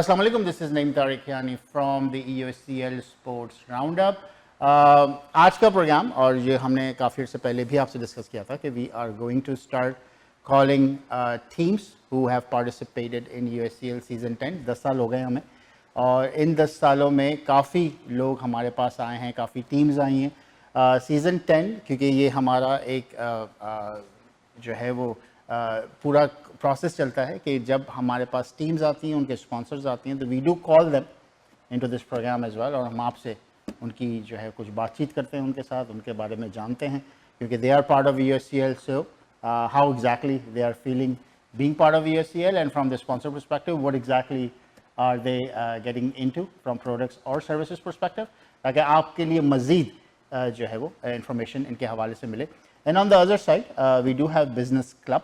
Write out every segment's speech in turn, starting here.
अस्सलाम वालेकुम, this is Naeem Tariqiani from the EOCL sports round up. आज का प्रोग्राम, और ये हमने काफ़ी से पहले भी आपसे डिस्कस किया था कि we are going to start calling teams who have participated in EOCL season 10। 10 साल हो गए हमें, और इन 10 सालों में काफ़ी लोग हमारे पास आए हैं, काफ़ी टीम्स आई हैं। सीज़न 10 क्योंकि ये हमारा एक जो है वो पूरा प्रोसेस चलता है कि जब हमारे पास टीम्स आती हैं, उनके स्पॉन्सर्स आती हैं, तो we do call them into this programme as well, और हम आपसे उनकी जो है कुछ बातचीत करते हैं उनके साथ, उनके बारे में जानते हैं, क्योंकि they are part of EOCL। So how exactly they are feeling being part of EOCL, and from the sponsor perspective what exactly are they getting into from products और सर्विसेज परस्पेक्टिव, ताकि आपके लिए मज़ीद जो है वो इंफॉर्मेशन इनके हवाले से मिले। And on the other side, we do have business club,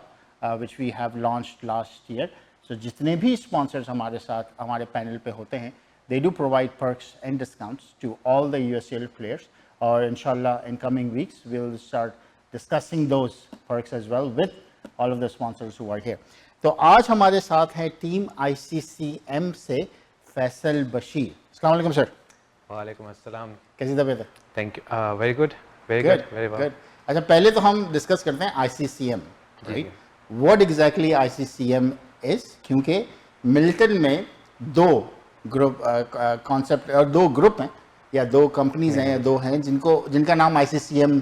which we have launched last year. So जितने भी sponsors हमारे साथ हमारे panel पे होते हैं, they do provide perks and discounts to all the EOCL players. और inshallah in coming weeks we will start discussing those perks as well with all of the sponsors who are here. तो आज हमारे साथ हैं team ICCM से फैसल बशीर। अस्सलाम वालेकुम sir. वालेकुम अस्सलाम। कैसी तबीयत है? Thank you, very good, very good, very well. अच्छा, पहले तो हम डिस्कस करते हैं ICCM, right? What exactly ICCM is, क्योंकि मिल्टन में दो ग्रुप कॉन्सेप्ट और दो ग्रुप हैं या दो कंपनीज हैं या दो हैं जिनका नाम ICCM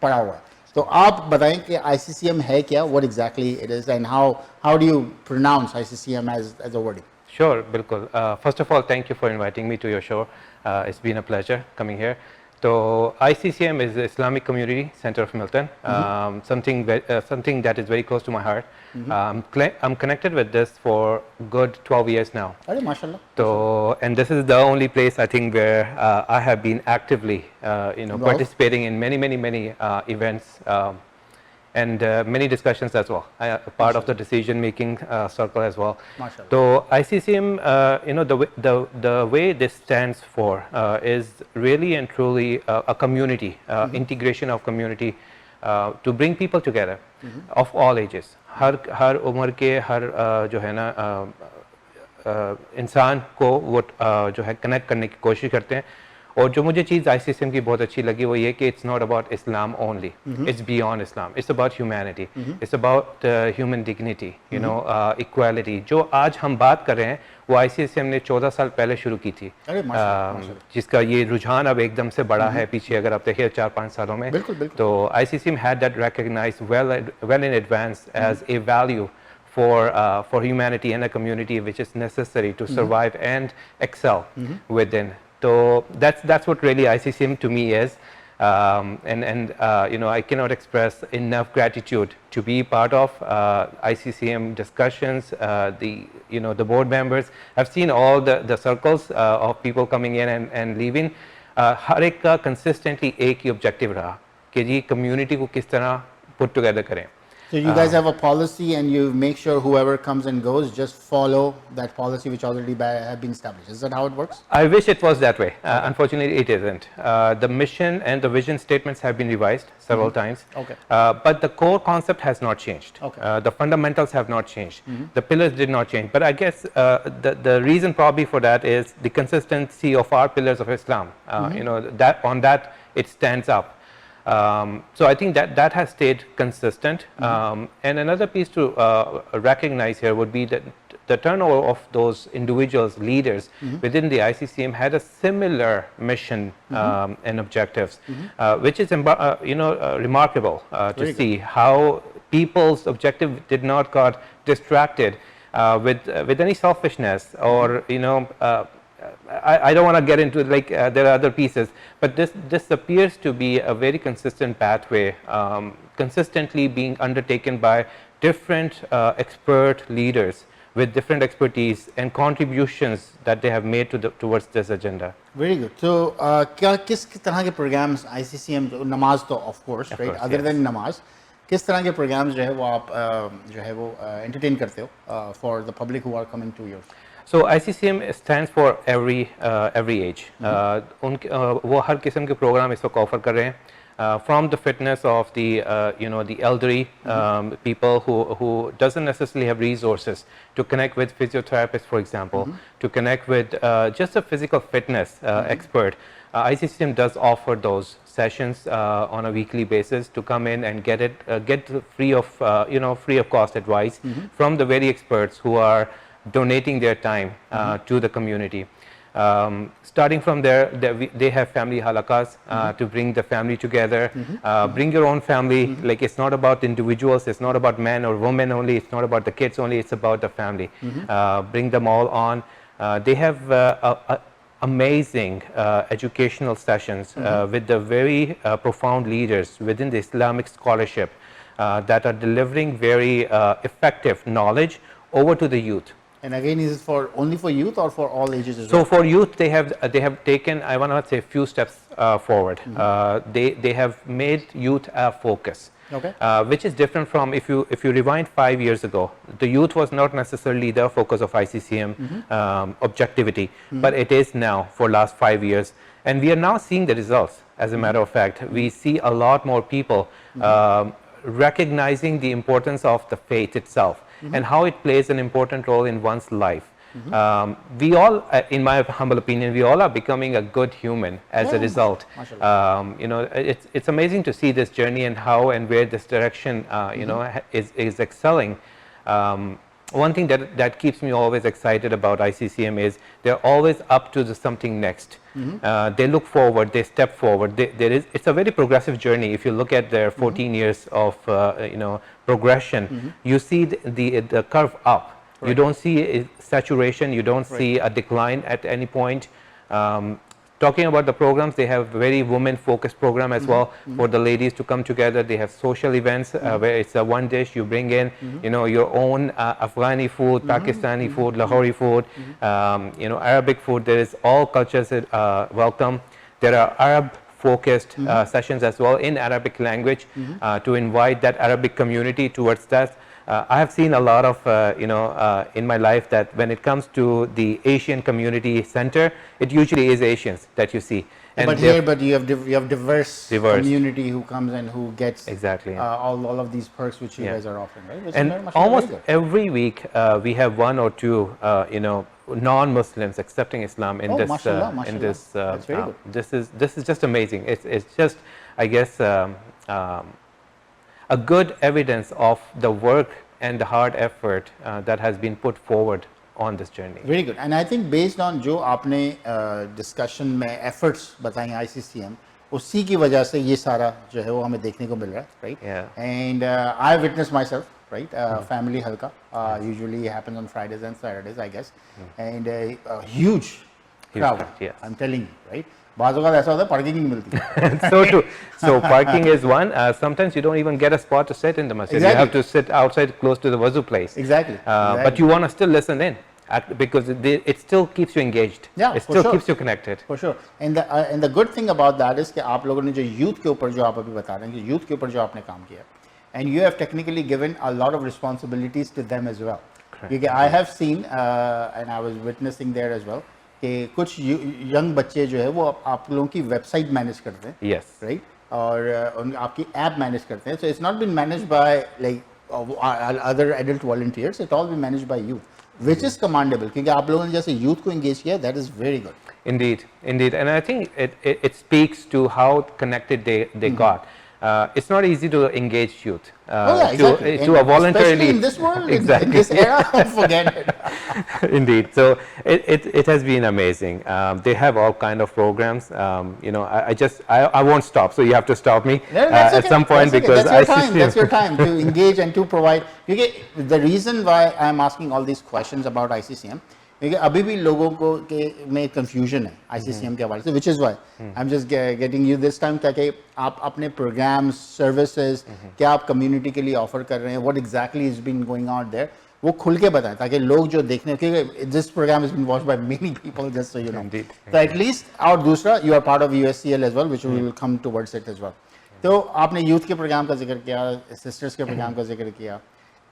पड़ा हुआ है। तो आप बताएं कि ICCM है क्या, what exactly it is, and how do you pronounce ICCM as a wording? Sure, बिल्कुल। First of all, thank you for inviting me to your show. It's been a pleasure coming here. So ICCM is the Islamic Community Center of Milton, something that is very close to my heart. I'm connected with this for good 12 years now. अरे माशाल्लाह। So, and this is the only place I think where I have been actively, participating in many events. And many discussions as well, part of the decision-making circle as well. So ICCM, the way this stands for is really and truly a community, integration of community to bring people together of all ages. हर उम्र के हर जो है ना इंसान को वो जो है कनेक्ट करने की कोशिश करते हैं। और जो मुझे चीज़ ICCM की बहुत अच्छी लगी वो ये कि it's not about Islam only, it's beyond Islam, it's about humanity, it's about human dignity, equality. जो आज हम बात कर रहे हैं वो ICCM ने 14 साल पहले शुरू की थी, जिसका ये रुझान अब एकदम से बड़ा है पीछे अगर आप देखिए 4-5 सालों में। तो ICCM had that recognized well in advance as a value for humanity and a community which is necessary to survive and excel within. So that's what really ICCM to me is, I cannot express enough gratitude to be part of ICCM discussions. The board members, I've seen all the circles of people coming in and leaving. हर एक का consistently एक ही objective रहा कि जी community को किस तरह put together करें। So you guys have a policy and you make sure whoever comes and goes just follow that policy which already have been established. Is that how it works? I wish it was that way. Unfortunately, it isn't. The mission and the vision statements have been revised several times. Okay. But the core concept has not changed. Okay. The fundamentals have not changed. The pillars did not change. But I guess the reason probably for that is the consistency of our pillars of Islam. That on that it stands up. So I think that has stayed consistent. And another piece to recognize here would be that the turnover of those individuals, leaders within the ICCM had a similar mission and objectives, which is remarkable to see how people's objective did not got distracted with any selfishness or I don't want to get into there are other pieces, but this appears to be a very consistent pathway, consistently being undertaken by different expert leaders with different expertise and contributions that they have made towards this agenda. Very good. So किस तरह के programs ICCM, नमाज तो of course, right? Other than नमाज, किस तरह के programs जो है वो आप जो है वो entertain करते हो for the public who are coming to yours? So ICCM stands for every age. वो हर किस्म के प्रोग्राम इस वक्त ऑफर कर रहे हैं। from the fitness of the the elderly people who doesn't necessarily have resources to connect with physiotherapists, for example, to connect with just a physical fitness expert. ICCM does offer those sessions on a weekly basis to come in and get free of free of cost advice from the very experts who are donating their time to the community. Starting from there, they have family halakas to bring the family together. Bring your own family. Like, it's not about individuals, it's not about men or women only, it's not about the kids only, it's about the family. Bring them all on. They have amazing educational sessions with the very profound leaders within the Islamic scholarship that are delivering very effective knowledge over to the youth. And again, is it only for youth or for all ages as So well? for youth, they have taken, I want to say, a few steps forward. They have made youth a focus, Okay. which is different from if you rewind 5 years ago. The youth was not necessarily the focus of ICCM objectivity, but it is now for last 5 years, and we are now seeing the results. As a matter of fact, we see a lot more people recognizing the importance of the faith itself and how it plays an important role in one's life. We all, in my humble opinion, we all are becoming a good human as a result. It's amazing to see this journey and how and where this direction, is excelling. One thing that keeps me always excited about ICCM is they're always up to something next. They look forward, they step forward. It's a very progressive journey. If you look at their 14 years of progression, you see the curve up. Right. You don't see a saturation, you don't see a decline at any point. Talking about the programs, they have very women-focused program as well for the ladies to come together. They have social events where it's a one dish, you bring in, your own Afghani food, Pakistani food, Lahori food, Arabic food. There is all cultures welcome. There are Arab-focused sessions as well in Arabic language to invite that Arabic community towards that. I have seen a lot of, in my life that when it comes to the Asian community center, it usually is Asians that you see. And but you have diverse community who comes and who gets exactly all of these perks which you guys are offering, right? Which and almost every week we have one or two, non-Muslims accepting Islam in this. Mashallah. In this, that's very good. This is just amazing. It's just, I guess, a good evidence of the work and the hard effort that has been put forward on this journey. Very good. And I think based on जो आपने discussion में efforts बताए ICCM, उसी की वजह से ये सारा जो है वो हमें देखने को मिल रहा है, right? Yeah. And I witnessed myself, right? Family halka usually happens on Fridays and Saturdays, I guess, and a huge crowd. Yes. I'm telling you, right? बाज़ों का ऐसा होता है parking नहीं मिलती. So true. So parking is one. Sometimes you don't even get a spot to sit in the masjid. Exactly. You have to sit outside close to the wuzu place. Exactly. But you want to still listen in because it still keeps you engaged. Yeah, it still keeps you connected. For sure. And the good thing about that is कि आप लोगों ने जो youth के ऊपर जो आप अभी बता रहे हैं कि youth के ऊपर जो आपने काम किया, and you have technically given a lot of responsibilities to them as well. क्योंकि I have seen and I was witnessing there as well कि कुछ यंग बच्चे जो है वो आप लोगों की वेबसाइट मैनेज करते हैं, Yes. राइट, और आपकी ऐप मैनेज करते हैं. So it's not been managed by like other adult volunteers, it all be managed by you, which is commendable क्योंकि आप लोगों ने जैसे यूथ को एंगेज किया, that is very good. Indeed, and I think it speaks to how connected they got. It's not easy to engage youth Exactly. to a voluntarily, especially in this world, exactly. in this era, forget it. Indeed. So it has been amazing. They have all kind of programs. I won't stop. So you have to stop me at some point because that's your time to engage and to provide. The reason why I am asking all these questions about ICCM, क्योंकि अभी भी लोगों को में confusion है ICCM के हवाले से, which is why I'm just getting you this time ताकि आप अपने programs, services क्या आप community के लिए offer कर रहे हैं, what exactly is been going on there, वो खुल के बताएं ताकि लोग जो देखने, क्योंकि this program has been watched by many people, just so you know. Indeed. So at least, और दूसरा, you are part of USCL as well, which we will come towards it as well. तो आपने youth के programme का जिक्र किया, sisters के programme का जिक्र किया,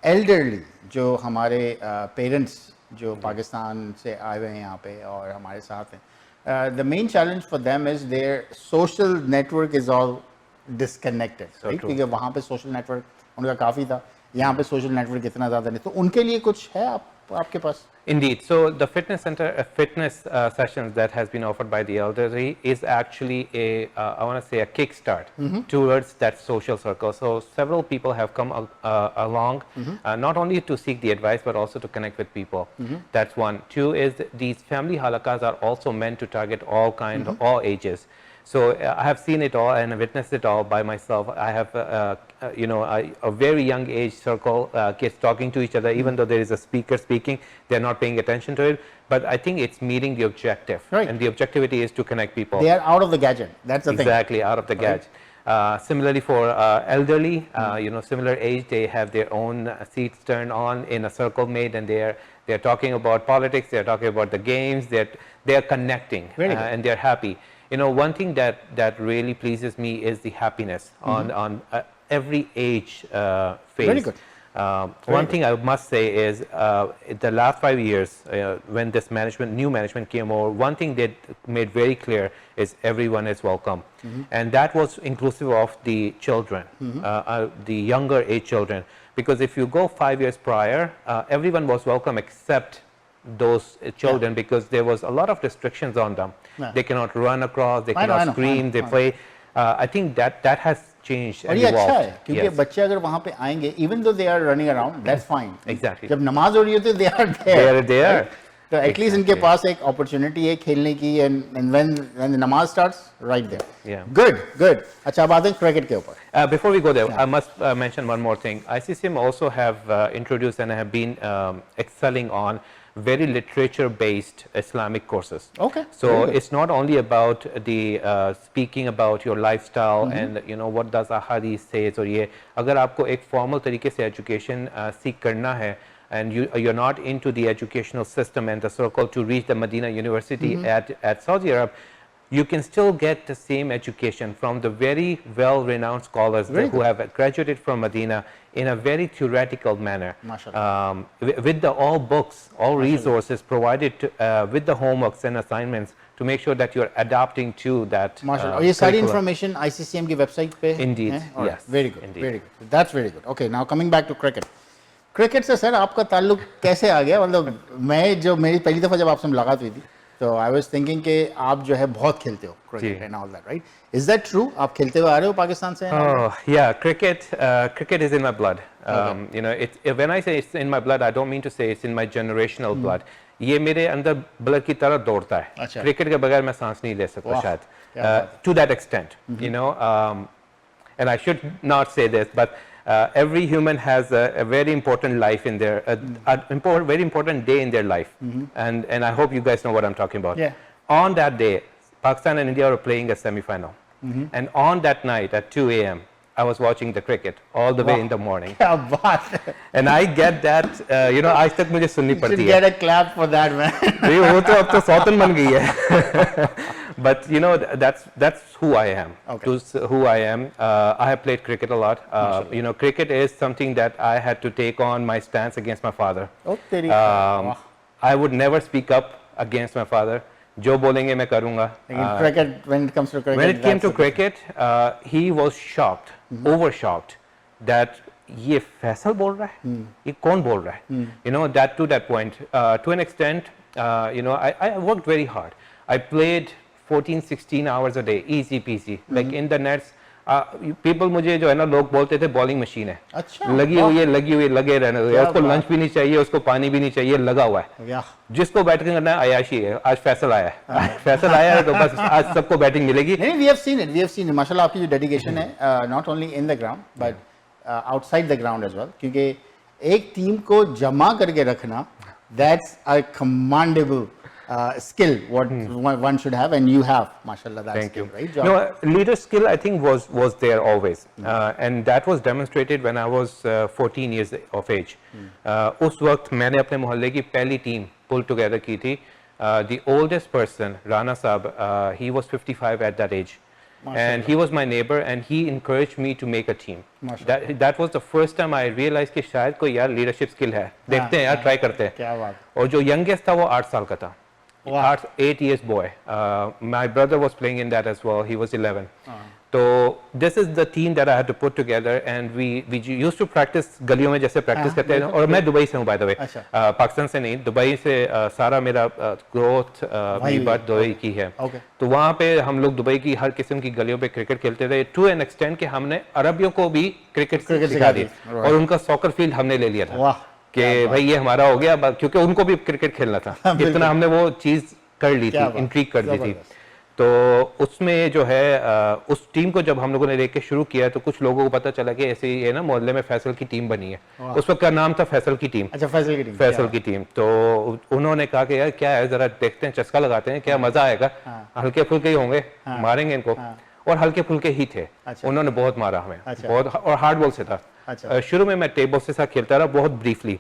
elderly जो हमारे parents जो पाकिस्तान से आए हुए हैं यहाँ पे और हमारे साथ हैं, the main challenge for them is their social network is all disconnected, right? क्योंकि वहाँ पे सोशल नेटवर्क उनका काफ़ी था, यहाँ पे सोशल नेटवर्क इतना ज़्यादा नहीं, तो उनके लिए कुछ है आपके पास? Indeed. So the fitness center, fitness sessions that has been offered by the elderly is actually I want to say a kickstart towards that social circle. So several people have come along, not only to seek the advice, but also to connect with people. That's one. Two is these family halakas are also meant to target all kind, all ages. So I have seen it all and witnessed it all by myself. I have, a very young age circle, kids talking to each other, even though there is a speaker speaking, they're not paying attention to it. But I think it's meeting the objective. Right. And the objectivity is to connect people. They are out of the gadget. That's the thing. Exactly, out of the gadget. Similarly for elderly, similar age, they have their own seats turned on in a circle made, and they're talking about politics, they're talking about the games, they're connecting, and they're happy. One thing that really pleases me is the happiness on every age phase. Very good. One thing I must say is the last 5 years when this new management came over, one thing they made very clear is everyone is welcome. And that was inclusive of the children, the younger age children. Because if you go 5 years prior, everyone was welcome except those children, because there was a lot of restrictions on them. They cannot run across, they cannot scream, they play. I think that has changed और and ये अच्छा evolved. है क्योंकि बच्चे अगर वहाँ पे आएंगे, even though they are running around, that's fine. Exactly. जब नमाज हो रही होती है, they are there. They are there. Right? तो एटलीस्ट इनके पास एक अपॉर्चुनिटी है खेलने की, and when the नमाज starts, right there. Yeah. Good. अच्छा, अब आते हैं क्रिकेट के ऊपर. Before we go there, I must mention one more thing. ICCM also have introduced and have been excelling on very literature-based Islamic courses. Okay. So Very good. it's not only about the speaking about your lifestyle and what does ahadith says, और ये अगर आपको एक formal तरीके से education seek करना है, and you're not into the educational system and the circle to reach the Medina University at Saudi Arab, you can still get the same education from the very well-renowned scholars who have graduated from Medina in a very theoretical manner. With all books, all resources provided with the homeworks and assignments to make sure that you're adapting to that. माशाल्लाह, और ये सारी information ICCM की website पे Indeed, है? yes. Very good, Indeed. very good. That's very good. Okay, now coming back to cricket. Cricket से sir आपका ताल्लुक कैसे आ गया? मतलब मेरी पहली दफ़ा जब आपसे मुलाकात हुई थी, तो आई वाज थिंकिंग कि आप जो है बहुत खेलते हो cricket and all that, right? Is that true? आप खेलते हुए आ रहे हो पाकिस्तान से? Yeah, cricket is in my blood. When I say it's in my blood, I don't mean to say it's in my generational blood. ये मेरे अंदर blood की तरह दौड़ता है. अच्छा. क्रिकेट के बगैर मैं सांस नहीं ले सकता शायद. To that extent, and I should not say this, but every human has a very important life in their, very important day in their life, and I hope you guys know what I'm talking about. Yeah. On that day, Pakistan and India were playing a semi-final, and on that night at 2 a.m. I was watching the cricket all the way in the morning. क्या बात है! And I get that, आज तक मुझे सुननी You पड़ती should है. get a clap for that, man. ये वो तो अब तो सौतन बन गई है. But that's who I am. Okay. Who I am. I have played cricket a lot. Cricket is something that I had to take on my stance against my father. Oh, तेरी. I would never speak up against my father. जो बोलेंगे मैं करूँगा. Cricket, when it comes to cricket, When it came to cricket, he was shocked, over shocked, that ये फैसल बोल रहा है, ये कौन बोल रहा है? That to that point, to an extent, I worked very hard. I played 14-16 hours a day, easy peasy, like in the nets. People मुझे जो है ना लोग बोलते थे बॉलिंग मशीन है. अच्छा. लगी हुई है, लगे रहने दो. उसको लंच भी नहीं चाहिए, उसको पानी भी नहीं चाहिए, लगा हुआ है. जिसको बैटिंग करना है अयाशी है. आज फैसल आया है. फैसल आया है तो बस आज सबको बैटिंग मिलेगी. नहीं, we have seen it. माशाल्लाह आपकी जो डेडिकेशन है, not only in the ground but outside the ground as well. क्योंकि एक टीम को जमा करके रखना, that's a commendable skill what one should have, and you have, mashallah, that Thank skill, you. right? No, leader skill I think was there always, and that was demonstrated when I was 14 years of age. उस वक्त मैंने अपने मोहल्ले की पहली team pull together की थी. The oldest person, Rana Saab, he was 55 at that age. And he was my neighbor, and he encouraged me to make a team. That was the first time I realized कि शायद कोई यार leadership skill है. देखते हैं यार, try करते हैं. क्या बात. और जो youngest था वो 8 साल का था. Wow. 8 years boy. My brother was playing in that as well. He was 11. So this is the team that I had to put together, and we used to practice गलियों में जैसे practice करते हैं. और मैं दुबई से हूँ by the way. अच्छा. पाकिस्तान से नहीं, दुबई से सारा मेरा growth मेरी बात दुबई की है. Okay. तो वहाँ पे हम लोग दुबई की हर किस्म की गलियों पे क्रिकेट खेलते थे. To an extent कि हमने अरबियों को भी क्रिकेट सिखा दी और उनका सॉकर फील्ड हमने ले लिया था. वाह. कि भाई ये हमारा हो गया, क्योंकि उनको भी क्रिकेट खेलना था. इतना हमने वो चीज कर ली थी, इंट्रीग कर दी थी. तो उसमें जो है उस टीम को जब हम लोगों ने लेके शुरू किया तो कुछ लोगों को पता चला कि ऐसे ही है ना मोहल्ले में फैसल की टीम बनी है. उस वक्त का नाम था फैसल की टीम. अच्छा, फैसल की टीम. फैसल की टीम. तो उन्होंने कहा कि यार क्या है, जरा देखते हैं, चस्का लगाते हैं, क्या मजा आएगा. हल्के फुल्के ही होंगे, मारेंगे इनको. और हल्के फुल्के ही थे. उन्होंने बहुत मारा हमें, बहुत, और हार्ड बॉल से था. शुरू में मैं टेप बॉल से साथ खेलता रहा बहुत ब्रीफली,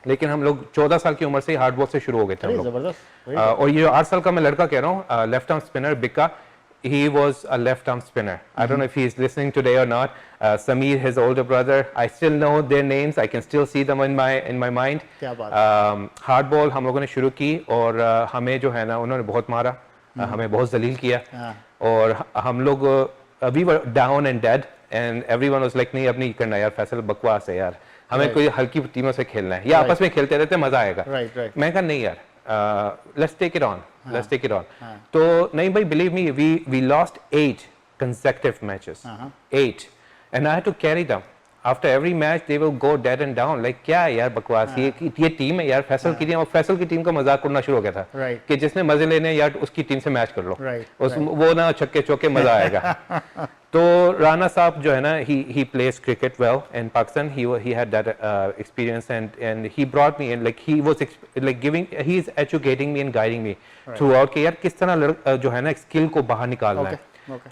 लेकिन हम लोग 14 साल की उम्र से हार्ड बॉल से शुरू हो गए थे हम लोग. और ये 8 साल का मैं लड़का कह रहा हूँ, left arm spinner Bikka, he was a left arm spinner. I don't know if he is listening today or not. Sameer, his older brother, I still know their names. I can still see them in my mind. क्या बात. Hard ball हम लोगों ने शुरू की और हमें जो है ना उन्होंने बहुत मारा, हमें बहुत जलील किया. और हम लोग we were down and dead and everyone was like नहीं अब नहीं करना यार, फैसल बकवास है यार, हमें कोई हल्की टीमों से खेलना है, या आपस में खेलते रहते मजा आएगा. मैं कहा नहीं यार, let's take it on. Let's take it on. तो नहीं भाई, believe me, we lost 8 consecutive matches. 8, and I had to carry them. After every match they will go dead and down. Like क्या है यार बकवास, ये टीम है यार, फैसल की टीम. और फैसल की टीम का मजाक उड़ना शुरू हो गया था कि जिसने मजे लेने यार उसकी टीम से मैच कर लो. वो ना छक्के चौके मजा आएगा. तो राना साहब जो है ना, he plays cricket well in Pakistan. He had that experience and he brought me in, like he was like he is educating me and guiding me throughout कि यार किस तरह जो है ना स्किल को बाहर निकालना है.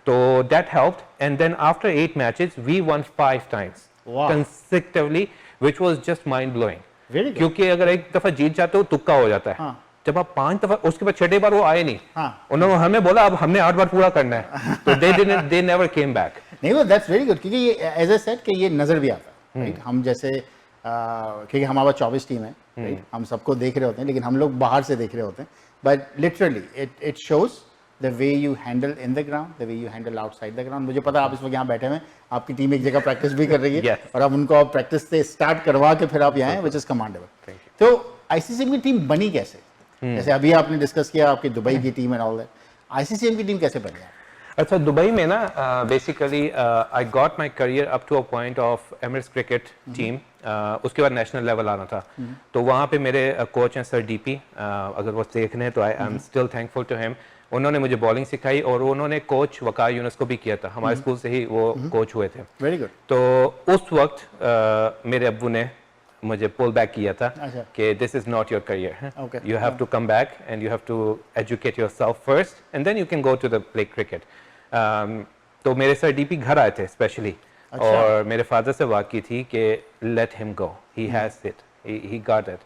तो that helped, and then after 8 matches we won 5 times consecutively, which was just mind blowing. क्योंकि अगर एक दफा जीत जाते हो तुक्का हो जाता है. जब आप 5 दफा, उसके बाद 6ठी बार वो आए नहीं. उन्होंने हमें बोला अब हमने 8 बार पूरा करना है. तो they never came back. नहीं, वो that's very good, क्योंकि ये as I said कि ये नजर भी आता है. हम जैसे क्योंकि हमारा 24 टीम है, हम सबको देख रहे होते हैं, लेकिन हम लोग बाहर से देख रहे होते हैं. But literally it shows the way you handle in the ground, the way you handle outside the ground. मुझे पता है आप इस वक्त यहाँ बैठे हैं, आपकी टीम एक जगह प्रैक्टिस भी कर रही है और अब उनको आप प्रैक्टिस से स्टार्ट करवा के फिर आप यहाँ हैं, which is commendable. तो ICCM की टीम बनी कैसे? जैसे अभी आपने डिस्कस किया आपकी दुबई की team and all that, ICCM की टीम कैसे बनी? अच्छा, दुबई में ना basically I got my career up to a point of Emirates cricket team. उसके बाद नेशनल लेवल आना था. तो वहाँ पे मेरे कोच हैं सर DP, अगर वो देखने हैं तो I am still thankful to him. उन्होंने मुझे बॉलिंग सिखाई और उन्होंने कोच वकार यूनुस को भी किया था, हमारे स्कूल से ही वो कोच हुए थे. Very good. तो उस वक्त मेरे अब्बू ने मुझे पुल बैक किया था कि this is not your career, you have to come back and you have to educate yourself first and then you can go to the play cricket. तो मेरे सर DP घर आए थे स्पेशली, और मेरे फादर से बात की थी कि let him go, he has it, he got it.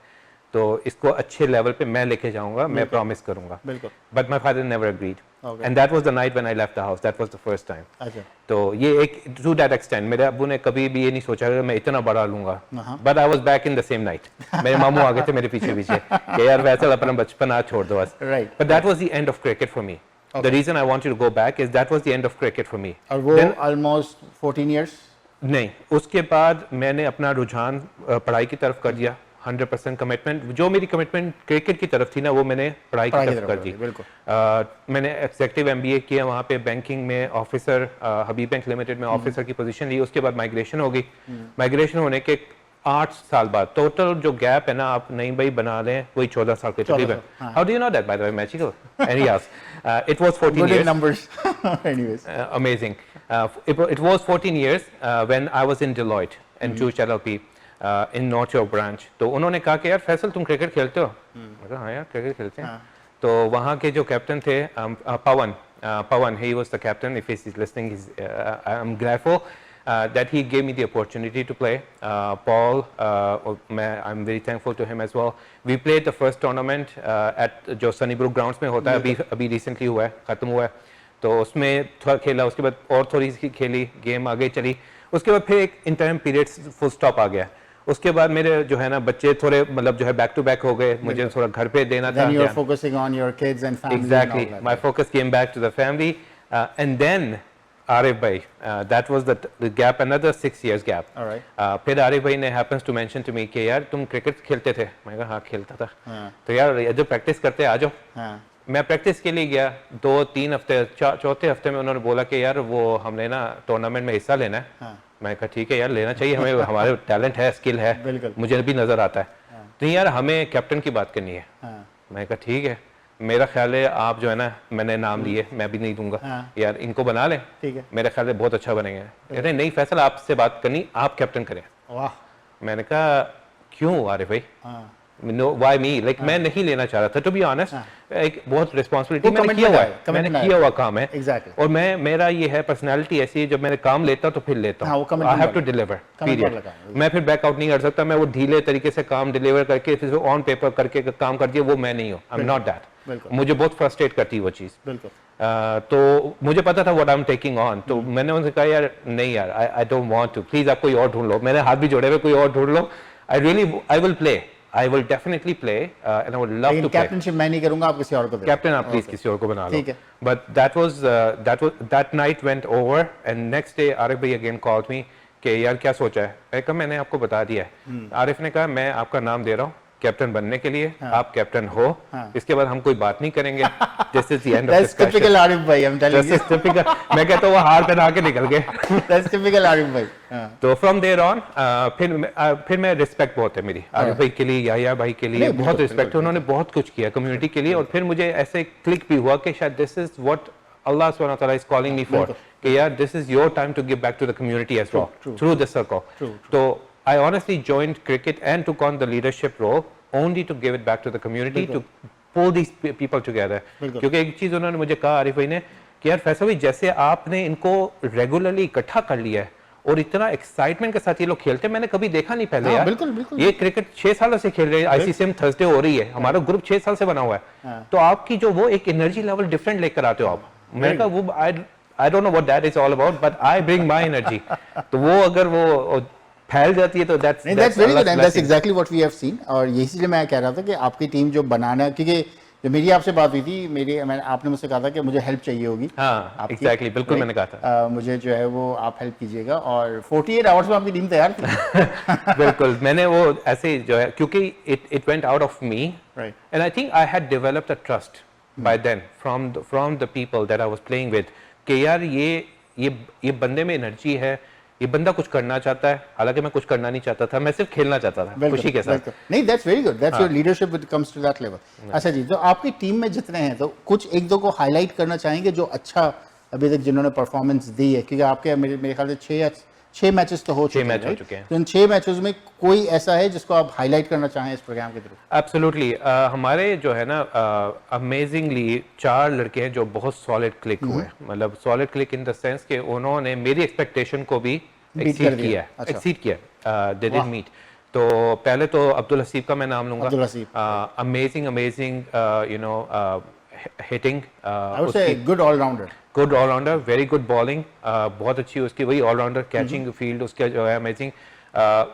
तो इसको अच्छे लेवल पे मैं लेके जाऊंगा, मैं प्रॉमिस करूंगा. But my father never agreed, and that was the night when I left the house. That was the first time. तो ये एक टू दैट एक्सटेंट मेरे अब्बू ने कभी भी ये नहीं सोचा कि मैं इतना बड़ा लूंगा. But I was back in the same night. मेरे मामू आ गए थे मेरे पीछे पीछे कि यार वैसे अपना बचपन आज छोड़ दो बस. But that was the end of cricket for me. The reason I wanted to go back is that was the end of cricket for me. और वो almost 14 years? नहीं, उसके बाद मैंने अपना रुझान पढ़ाई की तरफ कर दिया. 100% कमिटमेंट, जो मेरी कमिटमेंट क्रिकेट की तरफ थी ना, वो मैंने पढ़ाई की तरफ कर दी. मैंने एग्जीक्यूटिव MBA किया, वहाँ पे बैंकिंग में ऑफिसर, हबीब बैंक लिमिटेड में ऑफिसर की पोजीशन ली. उसके बाद माइग्रेशन हो गई. माइग्रेशन होने के 8 साल बाद टोटल जो गैप है ना, आप नहीं भाई बना लें, वही 14 साल के तकरीबन. How do you know that by the way? Magical. Anyways, it was 14 years. Numbers. Anyways, amazing. It was 14 years when I was in Deloitte and Juice LLP in North York branch. तो उन्होंने कहा कि यार फैसल तुम cricket खेलते हो? मैं कहा हाँ यार क्रिकेट खेलते हैं. तो वहाँ के जो कैप्टन थे Pawan, he was the captain. If he's listening, I'm grateful that he gave me the opportunity to play. Paul, I'm very thankful to him as well. We played the first tournament at जो Sunnybrook grounds में होता है, अभी recently हुआ है, खत्म हुआ है. तो उसमें थोड़ा खेला, उसके बाद और थोड़ी सी खेली, गेम आगे चली. उसके बाद फिर एक इंटरम पीरियड फुल स्टॉप आ गया. उसके बाद मेरे जो है ना बच्चे थोड़े मतलब जो है बैक टू बैक हो गए, मुझे थोड़ा घर पे देना था। Then you are focusing on your kids and family. Exactly. And all that. My focus came back to the family, and then Arif bhai, that was the gap, another 6 years gap. All right. फिर आरिफ भाई ने happens to mention to me कि यार तुम cricket खेलते थे, मैं कहा हाँ खेलता था। हाँ. तो यार जब प्रैक्टिस करते आ जाओ। हाँ. मैं प्रैक्टिस के लिए गया, 2-3 हफ्ते, चौथे हफ्ते में उन्होंने बोला कि यार वो हमने ना टूर्नामेंट में हिस्सा लेना है। हाँ. मैं कहा ठीक है यार लेना चाहिए हमें, हमारे टैलेंट है, स्किल है, बिल्कुल। मुझे भी नजर आता है। तो यार हमें कैप्टन की बात करनी है। हाँ. मैं कहा ठीक है, मेरा ख्याल है आप जो है ना, मैंने नाम लिए, मैं भी नहीं दूंगा। हाँ. यार इनको बना लें, ठीक है। मेरा ख्याल है बहुत अच्छा बनेंगे। अरे नहीं फैसल, आपसे बात करनी, आप कैप्टन करें। वाह. मैंने कहा क्यों आरिफ भाई, हाँ. नो व्हाई मी, लाइक मैं नहीं लेना चाह रहा था, टू बी ऑनेस्ट। एक बहुत रिस्पॉन्सिबिलिटी वो मैंने किया हुआ है, commitment मैंने है। किया हुआ काम है। Exactly. और मेरा ये है पर्सनालिटी ऐसी है, जब मैंने काम लेता हूँ तो फिर लेता हाँ, वो हूँ। commitment आई हैव टू वाला। Deliver Commitment period. वाला काम है। मैं फिर बैकआउट नहीं कर सकता, मैं वो ढीले तरीके से काम डिलीवर करके फिर ऑन पेपर करके काम कर दिया, वो मैं नहीं हूँ। I am not that. बिल्कुल। मुझे बहुत फ्रस्ट्रेट करती है वो चीज़। बिल्कुल। तो मुझे पता था what I am taking on, तो मैंने उनसे कहा यार नहीं यार, I don't want to, please आप कोई और ढूंढ लो। मैंने हाथ भी जोड़े हुए, कोई और ढूंढ लो। I will play, I will definitely play and I would love लेकिन टू प्ले। कैप्टनशिप मैं नहीं करूंगा, आप किसी और को दे दो। कैप्टन आप प्लीज किसी और को बना लो। ठीक है। But that night went over and next day Arif भाई अगेन कॉल्ड मी कि यार क्या सोचा है। मैं कहा मैंने आपको बता दिया है। आरिफ ने कहा मैं आपका नाम दे रहा हूँ कैप्टन बनने के लिए। आप कैप्टन हो, इसके बाद हम कोई बात नहीं करेंगे। This is the end of That's typical discussion. Arif भाई, I'm telling you. मैं कहता हूँ वो हार पहना के निकल गए। That's typical आरिफ भाई। हाँ. तो फ्रॉम देयर ऑन फिर मैं रिस्पेक्ट बहुत है मेरी आरिफ भाई के लिए, याया भाई के लिए नहीं, बहुत बिल्कुल, रिस्पेक्ट है। उन्होंने बहुत कुछ किया कम्युनिटी के लिए। और फिर मुझे ऐसे क्लिक भी हुआ कि शायद दिस इज व्हाट अल्लाह सुब्हानहू व तआला इज कॉलिंग मी फॉर, कि यार this is your time to give back to the community as well through this circle. तो I honestly joined cricket and took on the leadership role only to give it back to the community, to pull these people together. क्योंकि एक चीज उन्होंने मुझे कहा आरिफ भाई ने कि यार फैसल भाई जैसे आपने इनको रेगुलरली इकट्ठा कर लिया है और इतना एक्साइटमेंट के साथ ये लोग खेलते हैं, मैंने कभी देखा नहीं पहले। यार बिल्कुल, बिल्कुल। ये क्रिकेट 6 सालों से खेल रहे हैं, आईसीसीएम थर्सडे हो रही है, हमारा ग्रुप 6 साल से बना हुआ है। तो आपकी जो वो एक एनर्जी लेवल डिफरेंट लेकर आते हो आप। मैंने कहा वो I don't know what that is all about, but I bring my energy. तो वो अगर वो फैल जाती है तो that's very good and that's exactly what we have seen। और यही चीज़ मैं कह रहा था कि आपकी टीम जो बनाना, क्योंकि जो मेरी आपसे बात हुई थी, आपने मुझसे कहा था कि मुझे हेल्प चाहिए होगी। हाँ एग्जैक्टली, बिल्कुल मैंने कहा था। मुझे जो है वो आप हेल्प कीजिएगा, और 48 आवर्स में आपकी टीम तैयार थी। बिल्कुल, मैंने वो ऐसे जो है, क्योंकि it went out of me and I think I had developed a trust by then from the people that I was playing with, कि यार ये बंदे में एनर्जी है, ये बंदा कुछ करना चाहता है। हालांकि मैं कुछ करना नहीं चाहता था, मैं सिर्फ खेलना चाहता था खुशी के साथ। नहीं, that's very good, that's your leadership when it comes to that level. अच्छा जी, तो आपकी टीम में जितने हैं, तो कुछ एक दो को हाईलाइट करना चाहेंगे जो अच्छा अभी तक जिन्होंने परफॉर्मेंस दी है, क्योंकि आपके मेरे ख्याल से 6 मैचेस तो हो चुके हैं। 6 मैच हो चुके हैं। तो इन 6 मैचेस में कोई ऐसा है जिसको आप हाईलाइट करना चाहें इस प्रोग्राम के थ्रू? एब्सोल्युटली। हमारे जो है ना अमेजिंगली 4 लड़के हैं जो बहुत सॉलिड क्लिक हुए, मतलब solid click in the sense कि उन्होंने मेरी एक्सपेक्टेशन को भी एक्सीड किया, दे डिड मीट। तो पहले तो अब्दुल हसीब का मैं नाम लूंगा। Abdul Haseeb, amazing you know hitting, I would say good allrounder, very good bowling, बहुत अच्छी उसकी वही ऑलराउंडर, कैचिंग फील्ड उसका जो है अमेजिंग।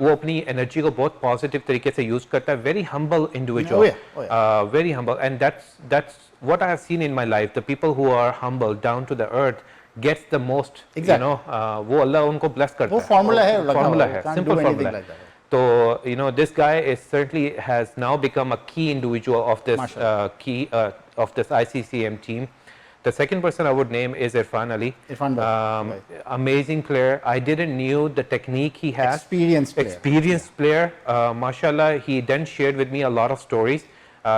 वो अपनी एनर्जी को बहुत पॉजिटिव तरीके से यूज करता है, very humble individual, very humble, and that's what I have seen in my life. The people who are humble down to the earth gets the most, you know, वो अल्लाह उनको bless करता है। वो formula है, simple formula है। तो you know, this guy is certainly has now become a key individual of this of this ICCM team. The second person I would name is Irfan Ali. Amazing player. I didn't knew the technique he has. Experienced player. Mashallah, he then shared with me a lot of stories.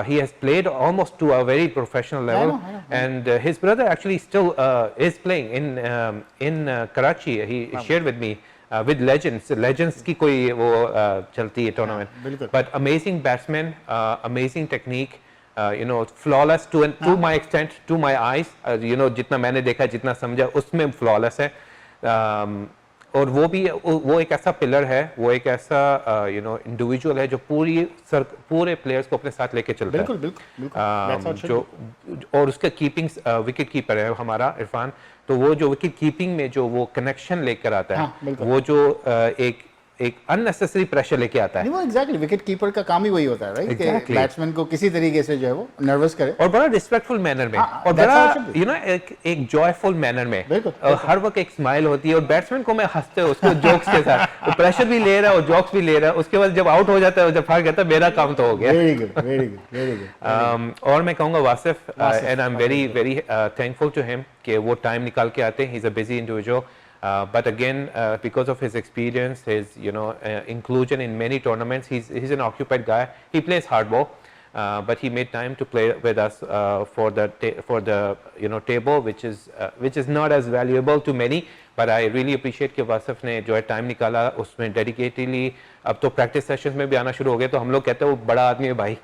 He has played almost to a very professional level. I know. And his brother actually still is playing in Karachi. He shared with me with Legends की कोई वो चलती है tournament. But amazing batsman, amazing technique, you know, flawless to my extent, to my eyes, you know, जितना मैंने देखा, जितना समझा, उसमें flawless है। और वो एक ऐसा पिलर है, वो एक ऐसा यू नो इंडिविजुअल है जो पूरे प्लेयर्स को अपने साथ लेके चलता है। बिल्कुल। जो और उसका कीपिंग विकेट कीपर है हमारा इरफान, तो वो जो विकेट कीपिंग में जो वो कनेक्शन लेकर आता है, वो जो एक unnecessary pressure लेके आता है. नहीं वो एग्जैक्टली विकेट कीपर का काम ही वही होता है राइट कि Exactly. बैट्समैन को किसी तरीके से जो है वो नर्वस करे और बड़ा रिस्पेक्टफुल मैनर में हाँ, और that's बड़ा how it should be. You know एक जॉयफुल मैनर में बिल्कुल, और हर वक्त एक स्माइल होती है और बैट्समैन को मैं हंसते उसको जोक्स के साथ वो प्रेशर भी ले रहा है और जोक्स भी ले रहा है उसके बाद जब आउट हो जाता है जब फार कहता है मेरा काम तो हो गया. Very good very good very good और मैं कहूँगा Wasif and I am very very thankful to him कि वो टाइम निकाल के आते हैं. He is a busy individual. But again, because of his experience, his inclusion in many tournaments, he's an occupied guy. He plays hardball, but he made time to play with us for the table, which is not as valuable to many. But I really appreciate कि वासिफ ने जो है time निकाला उसमें dedicatedly. अब तो practice sessions में भी आना शुरू हो गए तो हम लोग कहते हैं वो बड़ा आदमी है भाई.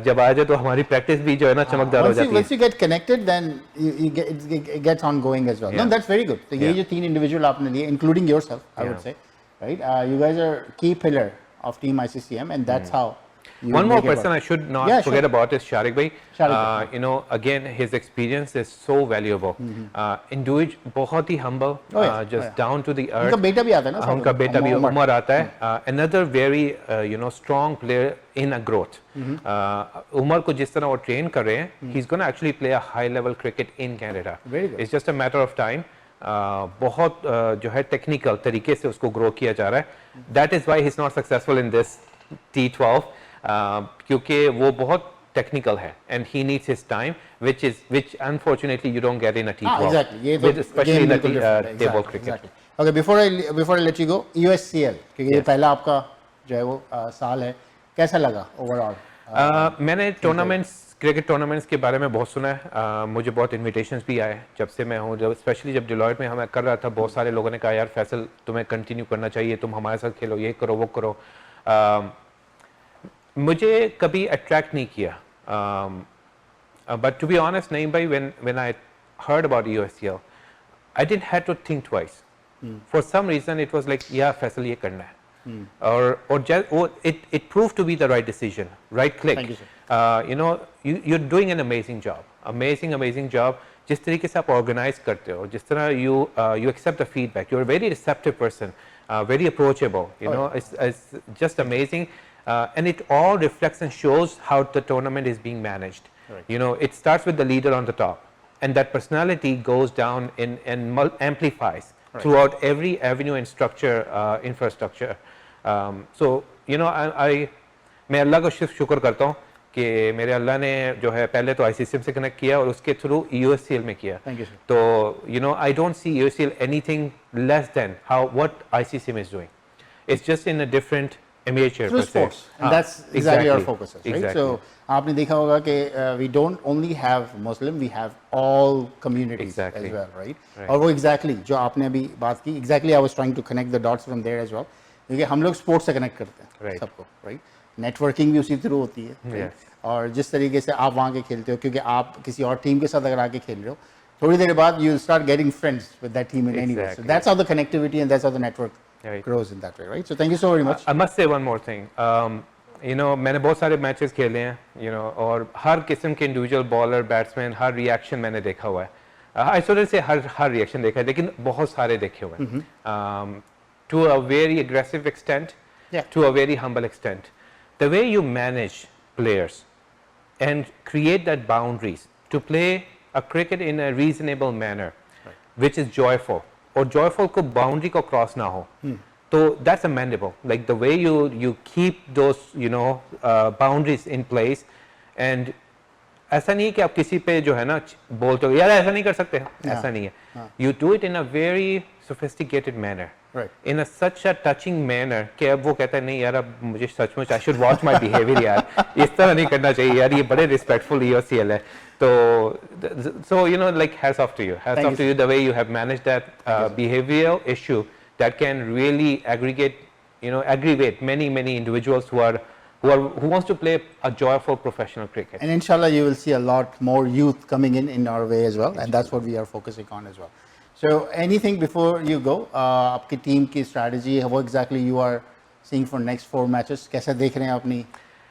जब आ जाए तो हमारी प्रैक्टिस भी जो है ना चमकदार हो जाती है. once you get connected then it gets ongoing as well. No, that's very good. तो ये जो तीन इंडिविजुअल आपने लिए including yourself I would say right, you guys are key pillar of team ICCM and that's how you One more make it person work. I should not Yeah, forget sure. about is Sharik bhai. Sharik Again, his experience is so valuable. बहुत ही humble, just down to the earth. उनका बेटा भी आता है ना साथ उनका में, बेटा भी उमर। उमर आता है. Another very strong player in a growth. Umar को जिस तरह वो ट्रेन कर रहे हैं, he's going to actually play a high level cricket in Canada. Very good. It's just a matter of time. बहुत जो है टेक्निकल तरीके से उसको ग्रो किया जा रहा है. That is why he's not successful in this T12. क्योंकि वो बहुत टेक्निकल है and he needs his time which unfortunately you don't get in a T12 exactly ये तो with especially game in a बिल्कुल different है, table exactly, cricket. exactly. Okay, before I let you go, USCL क्योंकि ये पहला आपका जो है वो साल है, कैसा लगा ओवरऑल? मैंने टूर्नामेंट्स क्रिकेट टूर्नामेंट्स के बारे में बहुत सुना है. मुझे बहुत इनविटेशंस भी आए जब से मैं हूँ. जब स्पेशली जब डिलॉयट में हमें कर रहा था बहुत सारे लोगों ने कहा यार फैसल तुम्हें कंटिन्यू करना चाहिए, तुम हमारे साथ खेलो, ये करो वो करो. मुझे कभी अट्रैक्ट नहीं किया. बट टू बी ऑनेस्ट नहीं भाई, when I heard about USCL I didn't have to think twice. For some reason it was like yeah Faisal ये करना है. और it proved to be the right decision, right click. Thank you, sir. You're doing an amazing job. जिस तरीके से आप organise करते हो, जिस तरह you accept the feedback, you're a very receptive person, very approachable, it's just amazing. And it all reflects and shows how the tournament is being managed. Right. It starts with the leader on the top, and that personality goes down and amplifies throughout every avenue and structure, infrastructure. So मैं अल्लाह का शुक्र करता हूँ कि मेरे अल्लाह ने जो है पहले तो ICCM से कनेक्ट किया और उसके थ्रू USCL में किया. Thank you, sir. तो I don't see USCL anything less than what ICCM is doing. It's just in a different amateur Through per se. sports, and that's exactly our focus, right? Exactly. So आपने देखा होगा कि we don't only have Muslim, we have all communities Exactly. as well, right? Right. और वो exactly जो आपने अभी बात की, exactly I was trying to connect the dots from there as well. क्योंकि हम लोग स्पोर्ट्स से कनेक्ट करते हैं Right. सबको, राइट? नेटवर्किंग भी उसी थ्रू होती है, right? Yes. और जिस तरीके से आप वहाँ के खेलते हो, क्योंकि आप किसी और टीम के साथ अगर आके खेल रहे हो, थोड़ी देर बाद you start getting friends with that team in any way. So Exactly. that's how the connectivity and that's how the network Right. grows in that way, right? So thank you so very much. I must say one more thing. मैंने बहुत सारे matches खेले हैं, और हर किस्म के individual bowler batsman हर reaction मैंने देखा हुआ है. आइसोलेट से हर रिएक्शन देखा है, लेकिन बहुत सारे देखे हुए हैं. To a very aggressive extent, Yeah. to a very humble extent. The way you manage players and create that boundaries to play a cricket in a reasonable manner, which is joyful. और joyful को boundary को cross ना हो, तो that's amendable. Like the way you keep those boundaries in place, and ऐसा नहीं है कि आप किसी पे जो है ना बोलते हो यार ऐसा नहीं कर सकते, ऐसा नहीं है. You do it in a very sophisticated manner. Right. In a such a touching manner कि अब वो कहता है नहीं यार अब मुझे सचमुच I should watch my behavior यार, इस तरह नहीं करना चाहिए यार, ये बड़े respectful USCL है. So like hats off to you, the way you have managed that behavioral issue that can really aggravate many individuals who wants to play a joyful professional cricket. And inshallah you will see a lot more youth coming in our way as well, and that's what we are focusing on as well. So anything before you go, आपकी team की strategy, what exactly you are seeing for next 4 matches? कैसे देख रहे हैं अपनी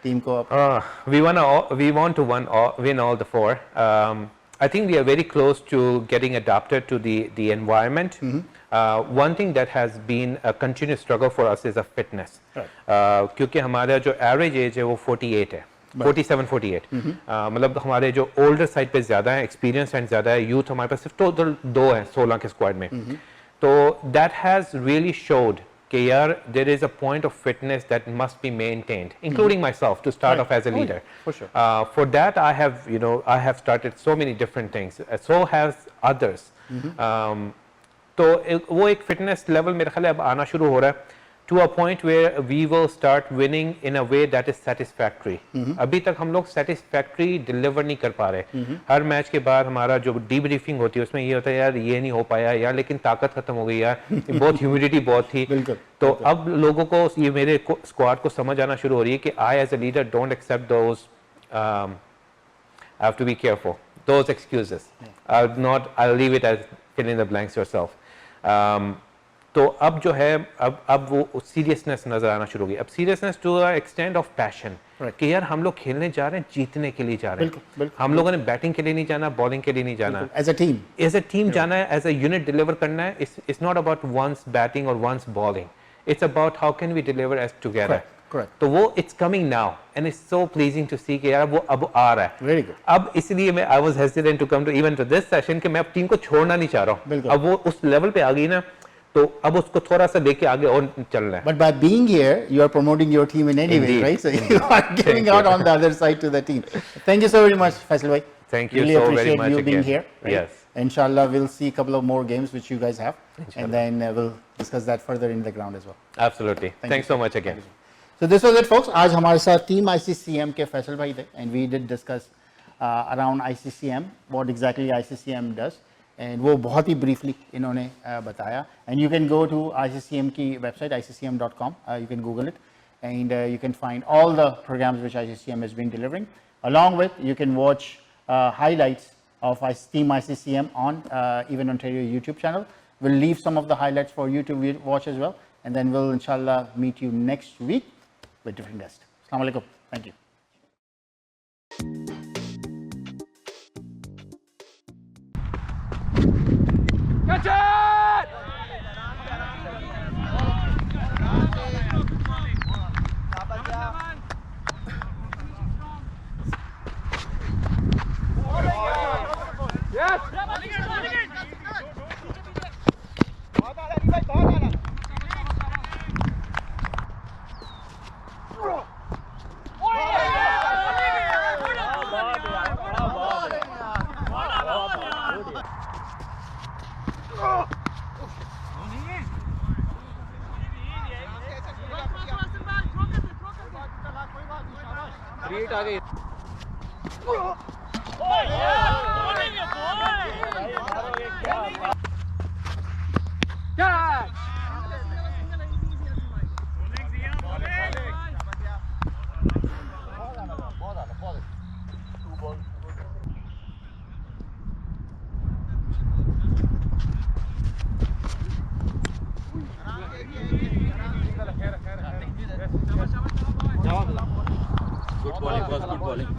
team को आप? We want to win all the 4. I think we are very close to getting adapted to the environment. One thing that has been a continuous struggle for us is a fitness. क्योंकि हमारा जो average age है वो 48 है, 47, 48. मतलब हमारे जो older side पे ज़्यादा है, experience and ज़्यादा है, youth हमारे पास सिर्फ total 2 हैं 16 के squad में. तो that has really showed कि यार there is a point of fitness that must be maintained, including myself, to start off as a leader. For sure. For that, I have started so many different things. So has others. तो वो एक fitness level मेरे ख्याल है अब आना शुरू हो रहा है to a point where we will start winning in a way that is satisfactory. अभी तक हम लोग satisfactory deliver नहीं कर पा रहे. हर मैच के बाद हमारा जो debriefing होती है उसमें ये होता है यार ये नहीं हो पाया यार, लेकिन ताकत खत्म हो गई यार, बहुत ह्यूमिडिटी बहुत थी. तो अब लोगों को ये मेरे स्क्वाड को समझ आना शुरू हो रही है कि I as a leader don't accept those. I have to be careful. Those excuses. I'll leave it as fill in the blanks yourself. तो अब जो है अब वो सीरियसनेस नजर आना शुरू हो गई. अब seriousness to a extent of passion कि यार हम लोग खेलने जा रहे हैं, जीतने के लिए जा रहे हैं. हम लोगों ने बैटिंग के लिए नहीं जाना, बॉलिंग के लिए नहीं जाना, एज अ टीम जाना है, एज अ यूनिट डिलीवर करना है. It's not about once batting और once bowling, it's about how can we deliver as together. तो वो it's coming now and it's so pleasing to see कि यार वो अब आ रहा है. Very good. अब इसलिए मैं I was hesitant to come to even to this session कि मैं अब टीम को छोड़ना नहीं चाह रहा हूँ. अब वो उस लेवल पे आ गई ना, तो अब उसको थोड़ा सा लेके आगे और चलना है. But by being here, you are promoting your team in any way, right? So you are giving out on the other side to the team. Thank you so very much, Faisal bhai. Thank you really so very appreciate much you again. being here. Right? Yes. Inshallah, we'll see a couple of more games which you guys have, and then we'll discuss that further in the ground as well. Absolutely. Thanks so much again. So this was it, folks. आज हमारे साथ team ICCM के फैसल भाई थे, and we did discuss around ICCM, what exactly ICCM does. And वो बहुत ही briefly इन्होंने बताया. And you can go to ICCM की website ICCM.com. You can Google it, and you can find all the programs which ICCM has been delivering. Along with, you can watch highlights of Team ICCM on Even Ontario YouTube channel. We'll leave some of the highlights for you to watch as well, and then we'll inshallah meet you next week with different guests. Assalamu alaikum. Thank you. Catch it! Yes! Create आ गई. Catch! Good bowling, boss. Good bowling.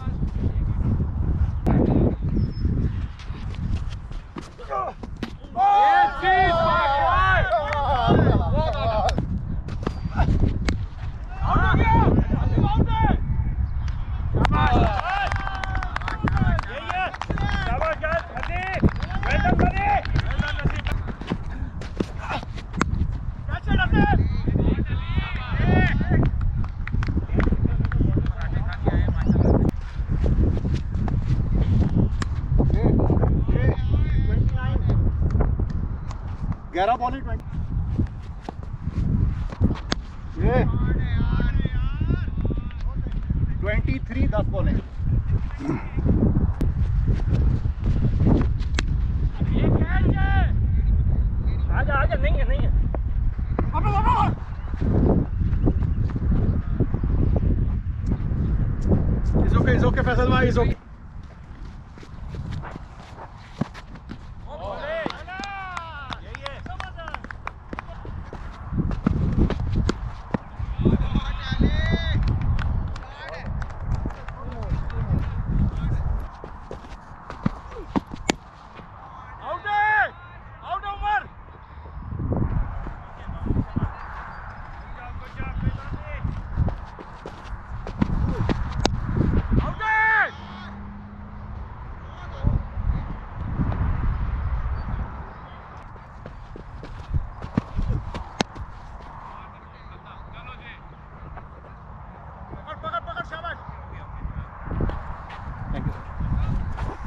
ग्यारह ball 20 23 10 ball आजा आजा नहीं है It's okay Faisal भाई it's okay.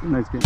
Nice game.